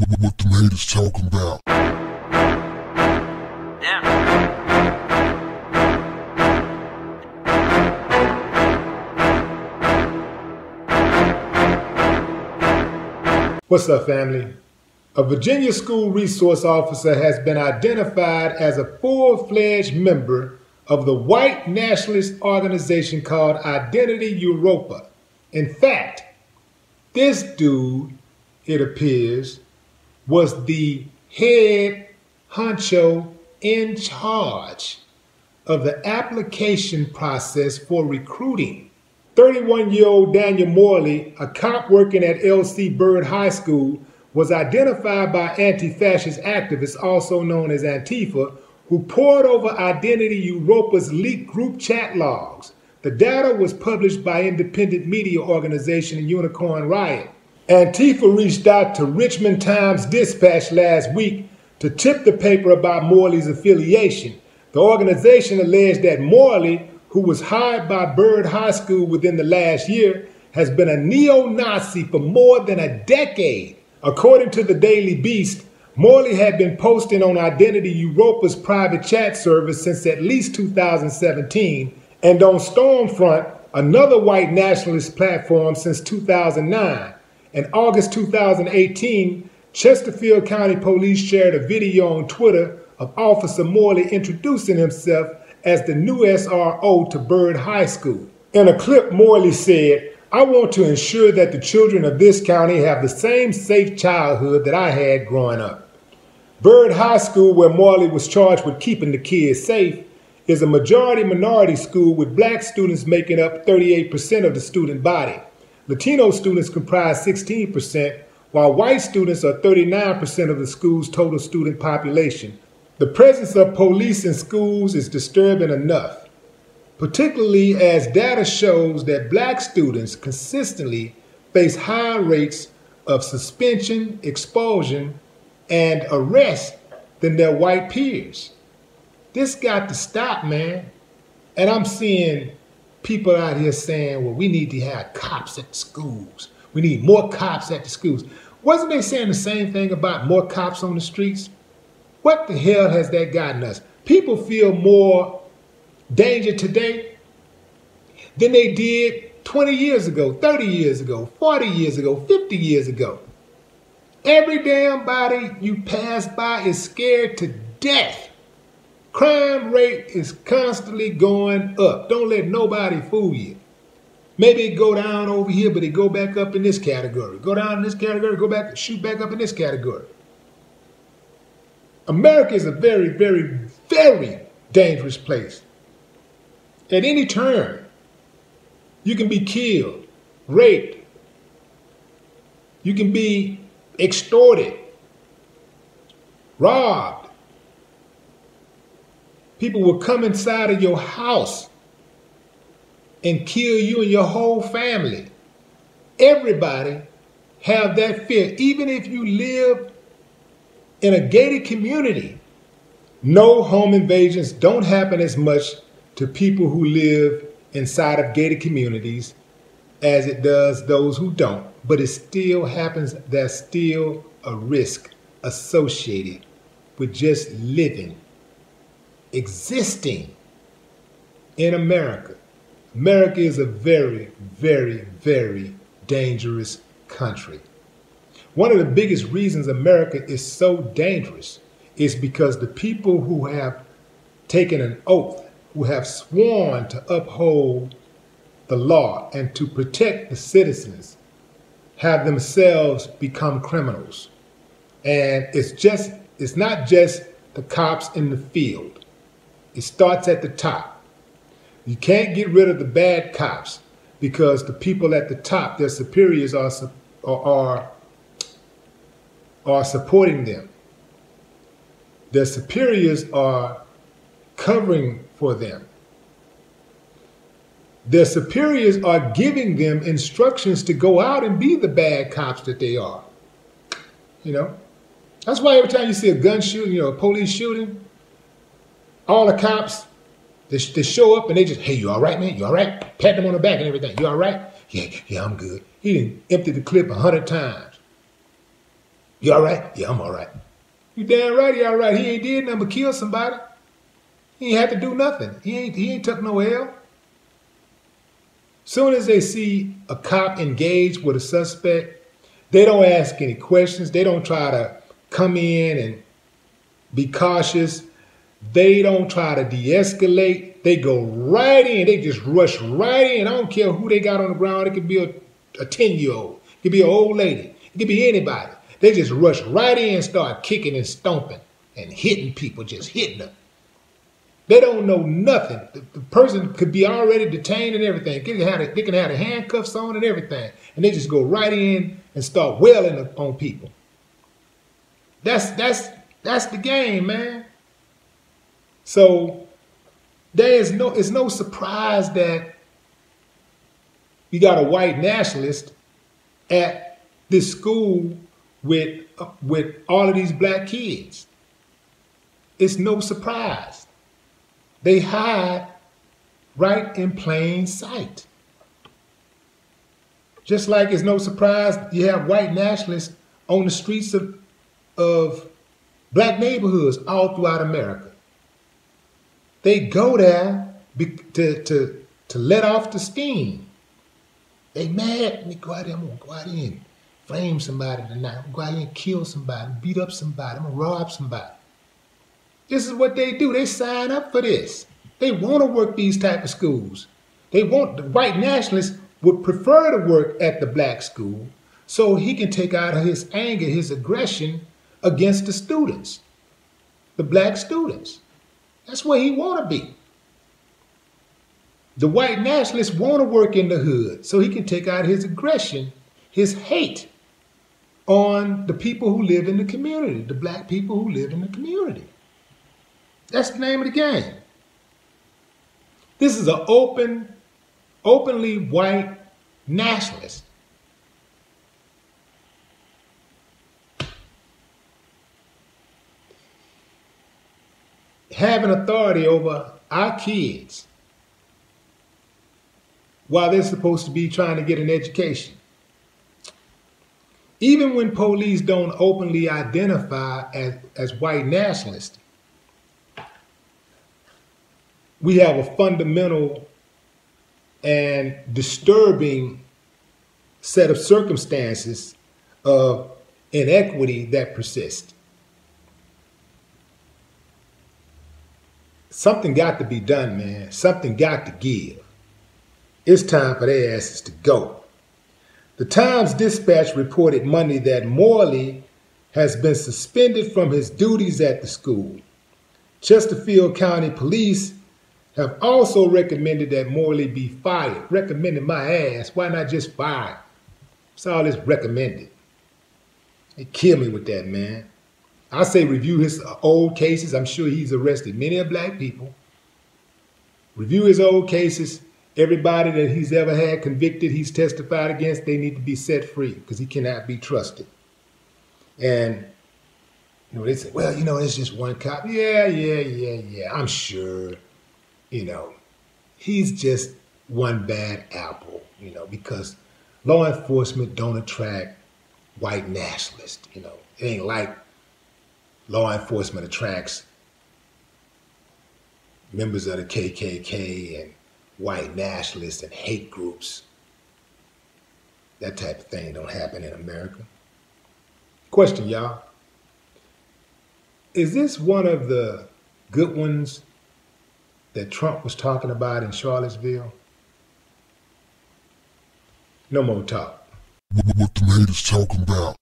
What them haters talking about? What's up, family? A Virginia school resource officer has been identified as a full-fledged member of the white nationalist organization called Identity Europa. In fact, this dude, it appears, was the head honcho in charge of the application process for recruiting. 31-year-old Daniel Morley, a cop working at L.C. Byrd High School, was identified by anti-fascist activists, also known as Antifa, who pored over Identity Europa's leaked group chat logs. The data was published by independent media organization Unicorn Riot. Antifa reached out to Richmond Times-Dispatch last week to tip the paper about Morley's affiliation. The organization alleged that Morley, who was hired by Byrd High School within the last year, has been a neo-Nazi for more than a decade. According to the Daily Beast, Morley had been posting on Identity Europa's private chat service since at least 2017, and on Stormfront, another white nationalist platform, since 2009. In August 2018, Chesterfield County Police shared a video on Twitter of Officer Morley introducing himself as the new SRO to Byrd High School. In a clip, Morley said, "I want to ensure that the children of this county have the same safe childhood that I had growing up." Byrd High School, where Morley was charged with keeping the kids safe, is a majority-minority school with black students making up 38% of the student body. Latino students comprise 16%, while white students are 39% of the school's total student population. The presence of police in schools is disturbing enough, particularly as data shows that black students consistently face higher rates of suspension, expulsion, and arrest than their white peers. This got to stop, man. And I'm seeing people out here saying, well, we need to have cops at the schools. We need more cops at the schools. Wasn't they saying the same thing about more cops on the streets? What the hell has that gotten us? People feel more danger today than they did 20 years ago, 30 years ago, 40 years ago, 50 years ago. Every damn body you pass by is scared to death. Crime rate is constantly going up. Don't let nobody fool you. Maybe it go down over here, but it go back up in this category. Go down in this category, go back, shoot back up in this category. America is a very, very, very dangerous place. At any turn, you can be killed, raped. You can be extorted, robbed. People will come inside of your house and kill you and your whole family. Everybody have that fear. Even if you live in a gated community, no home invasions don't happen as much to people who live inside of gated communities as it does those who don't. But it still happens. There's still a risk associated with just living, existing in America. America is a very, very, very dangerous country. One of the biggest reasons America is so dangerous is because the people who have taken an oath, who have sworn to uphold the law and to protect the citizens, have themselves become criminals. And it's not just the cops in the field. It starts at the top. You can't get rid of the bad cops because the people at the top, their superiors are supporting them. Their superiors are covering for them. Their superiors are giving them instructions to go out and be the bad cops that they are. You know? That's why every time you see a gun shooting, a police shooting, all the cops, they show up and they just, hey, you all right, man? You all right? Pat them on the back and everything. You all right? Yeah, I'm good. He done emptied the clip 100 times. You all right? Yeah, I'm all right. You damn right he all right. He ain't did nothing but kill somebody. He ain't had to do nothing. He ain't took no L. Soon as they see a cop engage with a suspect, they don't ask any questions. They don't try to come in and be cautious. They don't try to de-escalate. They go right in. They just rush right in. I don't care who they got on the ground. It could be a 10-year-old. It could be an old lady. It could be anybody. They just rush right in and start kicking and stomping and hitting people, just hitting them. They don't know nothing. The person could be already detained and everything. They can have the handcuffs on and everything. And they just go right in and start wailing on people. That's the game, man. So it's no surprise that you got a white nationalist at this school with all of these black kids. It's no surprise. They hide right in plain sight. Just like it's no surprise you have white nationalists on the streets of black neighborhoods all throughout America. They go there to let off the steam. They mad. Let me go out there. I'm going to go out there and flame somebody tonight. I'm going to go out there and kill somebody, beat up somebody. I'm going to rob somebody. This is what they do. They sign up for this. They want to work these type of schools. The white nationalists would prefer to work at the black school so he can take out his anger, his aggression against the students, the black students. That's where he want to be. The white nationalists want to work in the hood so he can take out his aggression, his hate on the people who live in the community, the black people who live in the community. That's the name of the game. This is an openly white nationalist. Having authority over our kids while they're supposed to be trying to get an education. Even when police don't openly identify as white nationalists, we have a fundamental and disturbing set of circumstances of inequity that persist. Something got to be done, man. Something got to give. It's time for their asses to go. The Times-Dispatch reported Monday that Morley has been suspended from his duties at the school. Chesterfield County Police have also recommended that Morley be fired. Recommended my ass. Why not just fire? It's all this recommended. They kill me with that, man. I say review his old cases. I'm sure he's arrested many black people. Review his old cases. Everybody that he's ever had convicted, he's testified against, they need to be set free because he cannot be trusted. And they say, well, it's just one cop. Yeah. I'm sure, he's just one bad apple, because law enforcement don't attract white nationalists. It ain't like law enforcement attracts members of the KKK and white nationalists and hate groups. That type of thing don't happen in America. Question, y'all. Is this one of the good ones that Trump was talking about in Charlottesville? No more talk. What the haters talking about?